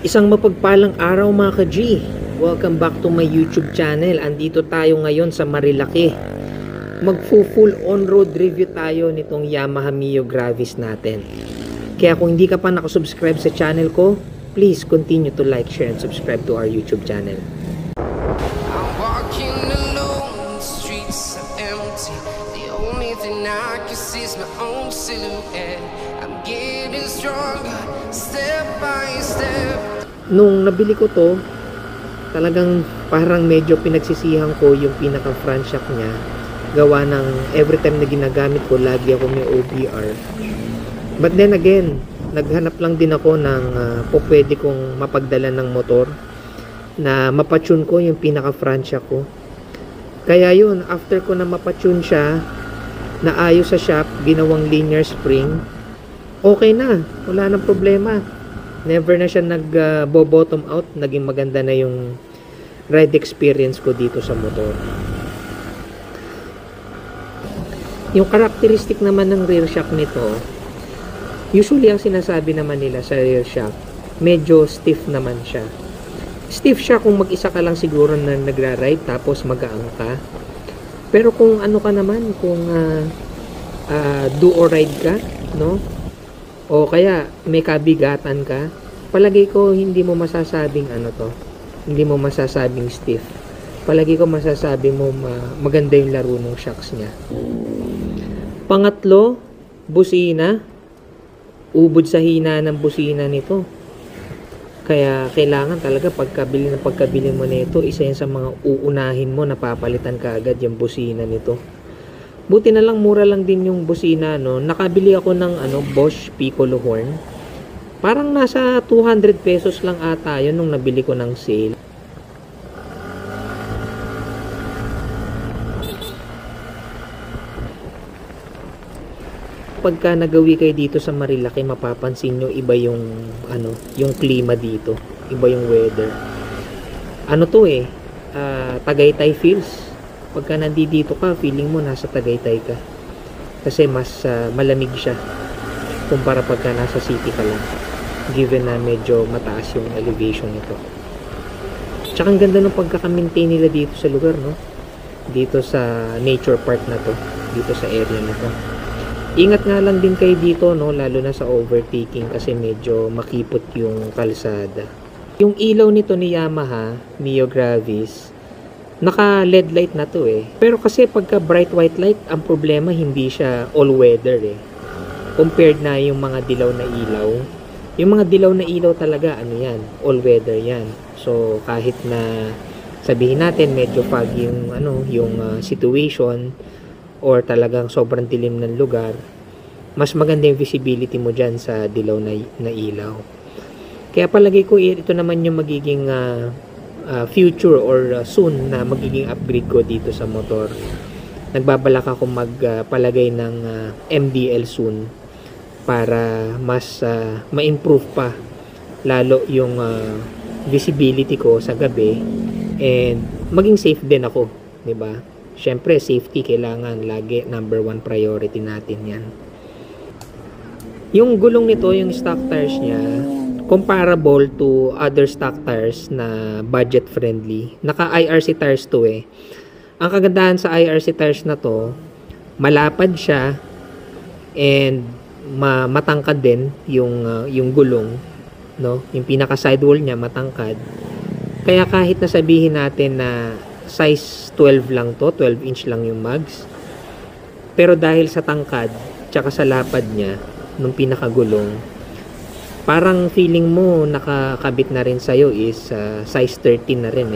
Isang mapagpalang araw mga ka-G. Welcome back to my YouTube channel. Andito tayo ngayon sa Marilaki. Magfu-full on-road review tayo nitong Yamaha Mio Gravis natin. Kaya kung hindi ka pa nakasubscribe sa channel ko, please continue to like, share, and subscribe to our YouTube channel. I'm walking alone, the streets are empty. The only thing I can see is my own silhouette. I'm getting stronger, step by step. Nung nabili ko to, talagang parang medyo pinagsisihan ko yung pinaka front shock niya. Gawa ng every time na ginagamit ko, lagi ako may OBR. But then again, naghanap lang din ako ng pwede kong mapagdala ng motor na mapatune ko yung pinaka front shock ko. Kaya yun, after ko na mapatune siya, naayos sa shop, ginawang linear spring, okay na, wala nang problema. Never na siya nag-bottom out. Naging maganda na yung ride experience ko dito sa motor. Yung characteristic naman ng rear shock nito, usually ang sinasabi naman nila sa rear shock, medyo stiff naman siya. Stiff siya kung mag-isa ka lang siguro na nagra-ride tapos magaang ka. Pero kung ano ka naman, kung do or ride ka, no? O kaya may kabigatan ka, palagi ko hindi mo masasabing ano to, hindi mo masasabing stiff. Palagi ko masasabi mo maganda yung laro ng shocks niya. Pangatlo, busina. Ubod sa hina ng busina nito. Kaya kailangan talaga pagkabili mo nito, isa yan sa mga uunahin mo, napapalitan ka agad yung busina nito. Buti na lang mura lang din yung busina, no. Nakabili ako ng Bosch Piccolo horn. Parang nasa 200 pesos lang ata yun nung nabili ko ng sale. Pagka nagawi kayo dito sa Marilaki, mapapansin nyo iba yung yung klima dito, iba yung weather. Ano to Tagaytay feels. Pagka nandito ka, feeling mo nasa Tagaytay ka. Kasi mas malamig siya kumpara pagka nasa city ka lang. Given na medyo mataas yung elevation nito. Tsaka ang ganda ng pagkaka-maintain nila dito sa lugar, no? Dito sa nature park na to. Dito sa area na to. Ingat nga lang din kayo dito, no? Lalo na sa overtaking kasi medyo makipot yung kalsada. Yung ilaw nito ni Yamaha, Mio Gravis, naka LED light na to Pero kasi pagka bright white light, ang problema hindi siya all weather Compared na yung mga dilaw na ilaw. Yung mga dilaw na ilaw talaga, yan, all weather yan. So kahit na sabihin natin medyo foggy yung situation or talagang sobrang dilim ng lugar, mas maganda yung visibility mo dyan sa dilaw na ilaw. Kaya palagi ko ito naman yung magiging future or soon na magiging upgrade ko dito sa motor. Nagbabalak ako magpalagay ng MDL soon para mas ma-improve pa lalo yung visibility ko sa gabi and maging safe din ako, 'di ba? Syempre safety kailangan lagi number 1 priority natin 'yan. Yung gulong nito, yung stock tires niya, comparable to other stock tires na budget friendly. Naka IRC tires to Ang kagandahan sa IRC tires na to, malapad siya and matangkad din yung gulong, no? Yung pinaka sidewall niya matangkad. Kaya kahit na sabihin natin na size 12 lang to, 12 inch lang yung mags. Pero dahil sa tangkad tsaka sa lapad niya nung pinakagulong, parang feeling mo nakakabit na rin sa'yo is size 13 na rin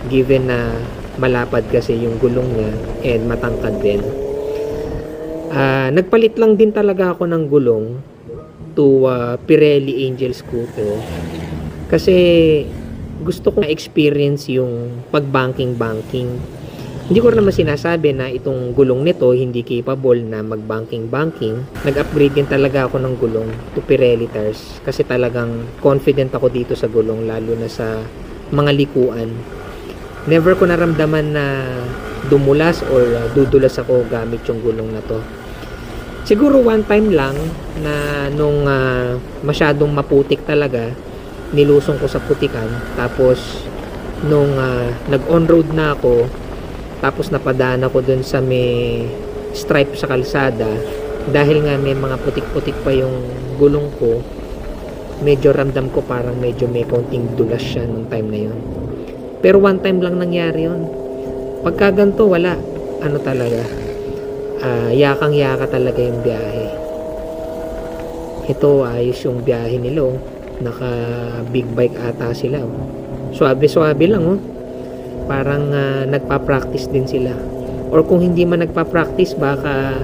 Given na malapad kasi yung gulong niya and matangkad din. Nagpalit lang din talaga ako ng gulong to Pirelli Angel Scooter. Kasi gusto kong experience yung pag-banking. Hindi ko naman sinasabi na itong gulong nito hindi capable na mag-banking. Nag-upgrade din talaga ako ng gulong to Pirelli tires kasi talagang confident ako dito sa gulong, lalo na sa mga likuan. Never ko naramdaman na dumulas or dudulas ako gamit yung gulong na to. Siguro one time lang na nung masyadong maputik talaga, nilusong ko sa putikan. Tapos nung nag-on-road na ako, tapos napadaan ako dun sa may stripe sa kalsada, dahil nga may mga putik-putik pa yung gulong ko, medyo ramdam ko parang medyo may konting dulas siya nung time na yun. Pero one time lang nangyari yun. Pagka ganito, wala. Ano talaga, yakang-yaka talaga yung biyahe. Ito, ayos yung biyahe nila, oh. Naka big bike ata sila, oh. Suabe-suabe lang, oh. Parang nagpa-practice din sila. Or kung hindi man nagpa-practice, baka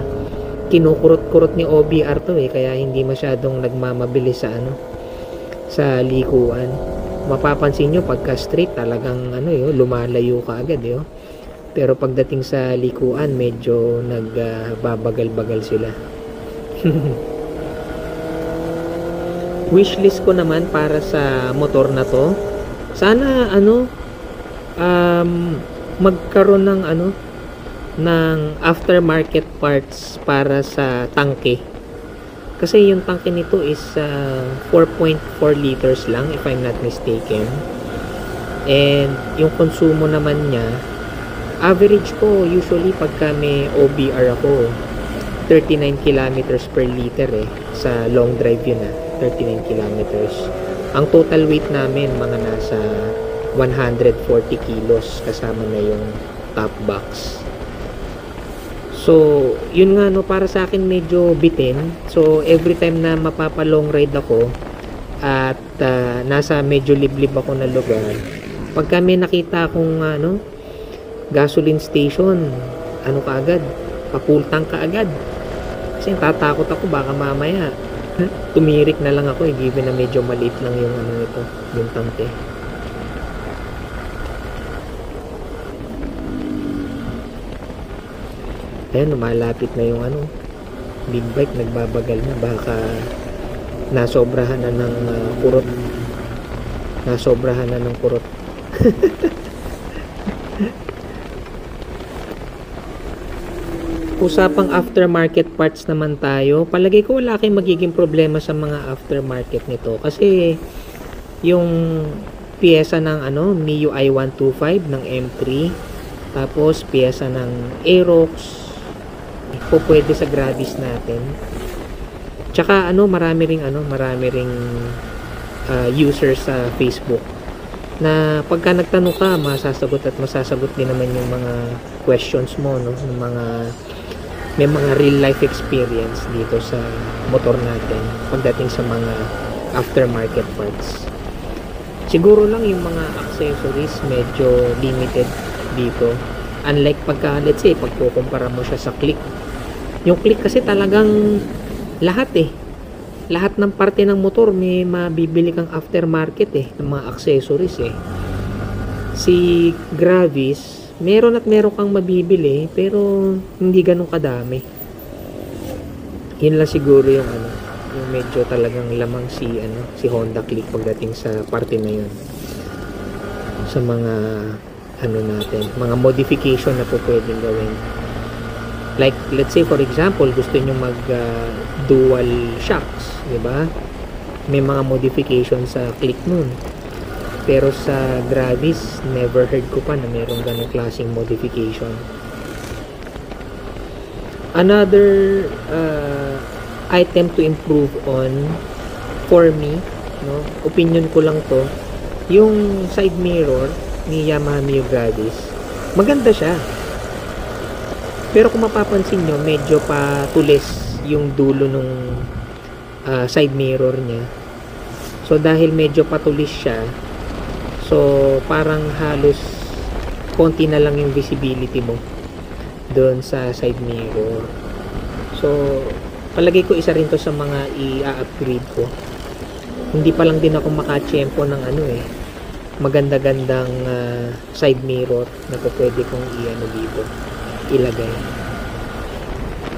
kinukurot-kurot ni OBR to, kaya hindi masyadong nagmamabilis sa sa likuan. Mapapansin nyo pagka straight talagang lumalayo ka agad, pero pagdating sa likuan medyo nagbabagal-bagal sila. Wishlist ko naman para sa motor na to, sana magkaroon ng aftermarket parts para sa tangke. Kasi yung tangke nito is 4.4 liters lang, if I'm not mistaken. And yung konsumo naman niya, average ko usually pagka may OBR ako, 39 kilometers per liter sa long drive yun 39 kilometers. Ang total weight namin mga nasa 140 kilos kasama na yung top box. So, yun nga para sa akin medyo bitin. So, every time na mapapa-long ride ako at nasa medyo liblib ako na lugar, pagka may nakita akong gasoline station, kaagad, pa-full tank kaagad. Kasi tatakot ako baka mamaya tumirik na lang ako given na medyo maliit lang yung ito, yung tanke. Ayan, lumalapit na yung big bike, nagbabagal na, baka nasobrahan na ng kurot. Usapang aftermarket parts naman tayo. Palagay ko wala kayong magiging problema sa mga aftermarket nito kasi yung piyesa ng MIUI 125 ng M3, tapos piyesa ng Aerox po pwede sa Gravis natin. Tsaka marami ring users sa Facebook na pagka nagtanong ka, masasagot din naman yung mga questions mo, ng may mga real life experience dito sa motor natin pagdating sa mga aftermarket parts. Siguro lang yung mga accessories medyo limited dito. Unlike pagka, let's say, pagkukumpara mo siya sa Click. Yung Click kasi talagang lahat ng parte ng motor may mabibili kang aftermarket ng mga accessories Si Gravis, meron kang mabibili pero hindi ganun kadami. Yun lang siguro yung yung medyo talagang lamang si Honda Click pagdating sa parte na yun. Sa mga natin, mga modification na po pwedeng gawin. Like, let's say for example, gusto nyo mag dual shocks, di ba? May mga modification sa Click nun. Pero sa Gravis, never heard ko pa na mayroong ganong klaseng modification. Another item to improve on for me, opinion ko lang to, yung side mirror ni Yamaha Mio Gravis, maganda siya. Pero kung mapapansin nyo, medyo patulis yung dulo nung side mirror niya. So dahil medyo patulis siya, so parang halos konti na lang yung visibility mo doon sa side mirror. So palagay ko isa rin to sa mga i-upgrade ko. Hindi pa lang din ako makatsyempo ng maganda-gandang side mirror na pwede kong dito ilagay.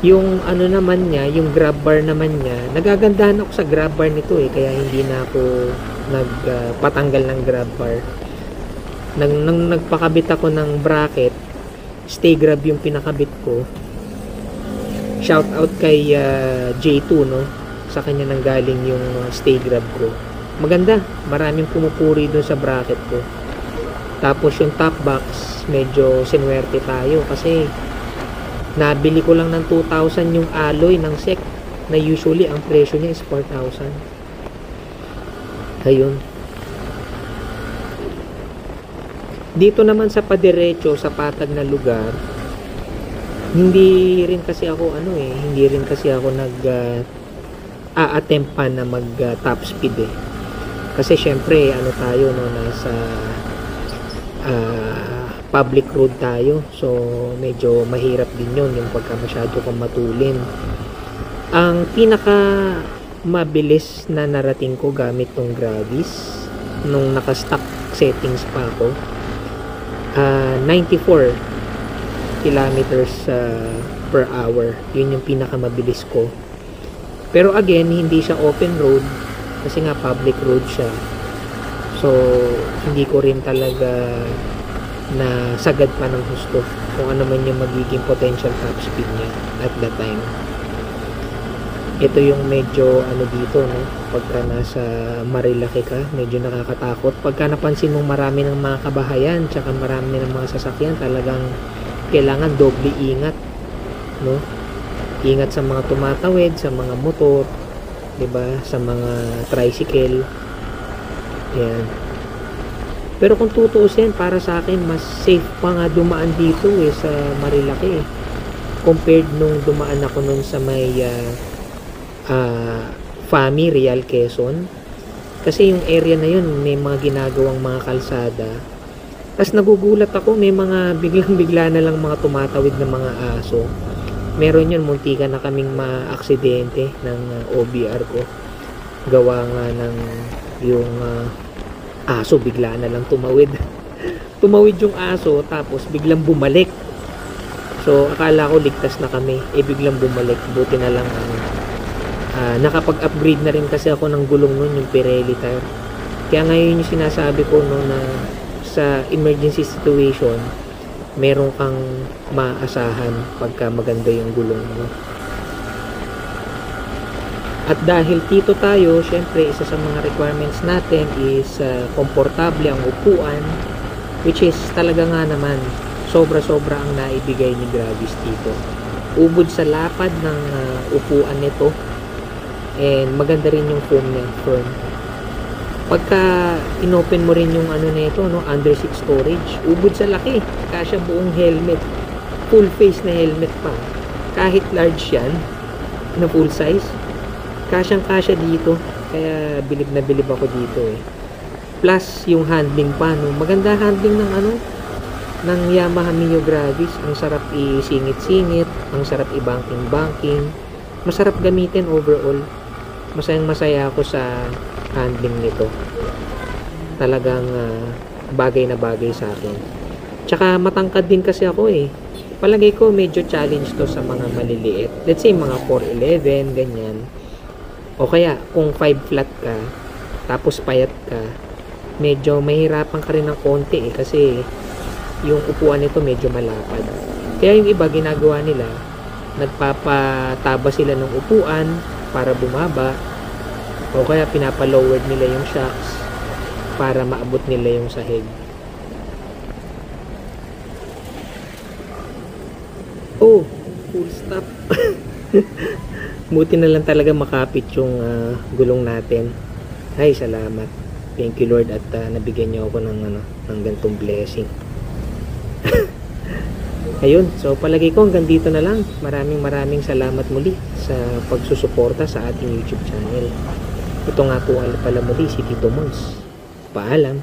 Yung naman niya, yung grab bar naman niya, nagagandahan ako sa grab bar nito kaya hindi na ako nagpatanggal ng grab bar. Nang nagpakabit ako ng bracket, stay grab yung pinakabit ko. Shout out kay J2, no? Sa kanya nang galing yung stay grab ko. Maganda, maraming pumupuri dun sa bracket ko. Tapos yung top box, medyo sinuwerte tayo kasi nabili ko lang ng 2,000 yung alloy ng SEC na usually ang presyo niya is 4,000. Ayun. Dito naman sa padiretso, sa patag na lugar, hindi rin kasi ako attempt pa na mag top speed eh. Kasi syempre tayo, no, nasa public road tayo, so medyo mahirap din yun yung pagka masyado kang matulin. Ang pinaka mabilis na narating ko gamit tong Gravis nung naka-stock settings pa ako, 94 kilometers per hour. Yun yung pinaka mabilis ko. Pero again, hindi siya open road kasi nga public road siya. So hindi ko rin talaga na sagad pa ng husto kung ano man yung magiging potential top speed niya at that time. Ito yung medyo dito, no, pagka nasa Marilaki ka, medyo nakakatakot. Pagka napansin mong marami ng mga kabahayan tsaka marami ng mga sasakyan, talagang kailangan doble ingat, no? Ingat sa mga tumatawid, sa mga motor, 'di ba, sa mga tricycle. Yan. Pero kung tutuusin, para sa akin mas safe pa nga dumaan dito sa Marilaki compared nung dumaan ako nun sa may Fami, Real, Quezon. Kasi yung area na yun may mga ginagawang mga kalsada. Tapos nagugulat ako, may mga biglang-bigla na lang mga tumatawid na mga aso. Meron yun, muntika na kaming ma-aksidente ng OBR ko. Gawa nga ng yung aso bigla na lang tumawid. Tumawid yung aso tapos biglang bumalik. So akala ko ligtas na kami, biglang bumalik. Buti na lang nakapag-upgrade na rin kasi ako ng gulong nun, yung Pirelli tire. Kaya ngayon yung sinasabi ko, no, na sa emergency situation meron kang maasahan pagka maganda yung gulong mo. At dahil dito tayo, syempre isa sa mga requirements natin is komportable ang upuan, which is talaga nga naman sobra-sobra ang naibigay ni Gravis dito. Ubod sa lapad ng upuan nito, and maganda rin yung foam niya, firm. Pagka inopen mo rin yung nito, no, under seat storage, ubod sa laki, kasya buong helmet, full face na helmet pa. Kahit large yan na full size, kasyang kasya dito. Kaya bilib na bilib ako dito Plus yung handling pa, no, maganda handling ng Yamaha Mio Gravis. Ang sarap isingit-singit, ang sarap i-banking-banking, masarap gamitin overall. Masayang masaya ako sa handling nito. Talagang bagay na bagay sa akin. Tsaka matangkad din kasi ako Palagay ko medyo challenge to sa mga maliliit. Let's say mga 4'11", ganyan. O kaya kung 5 flat ka, tapos payat ka, medyo mahirapan ka rin ng konti kasi yung upuan nito medyo malapad. Kaya yung iba ginagawa nila, nagpapataba sila ng upuan para bumaba, o kaya pinapalowered nila yung shocks para maabot nila yung sahig. Oh, full stop. Buti na lang talaga makapit yung gulong natin. Ay, salamat. Thank you Lord at nabigyan niyo ako ng ganitong blessing. Ayun, so palagi ko hanggang dito na lang. Maraming salamat muli sa pagsusuporta sa ating YouTube channel. Ito nga po pala muli si Tito Mons. Paalam.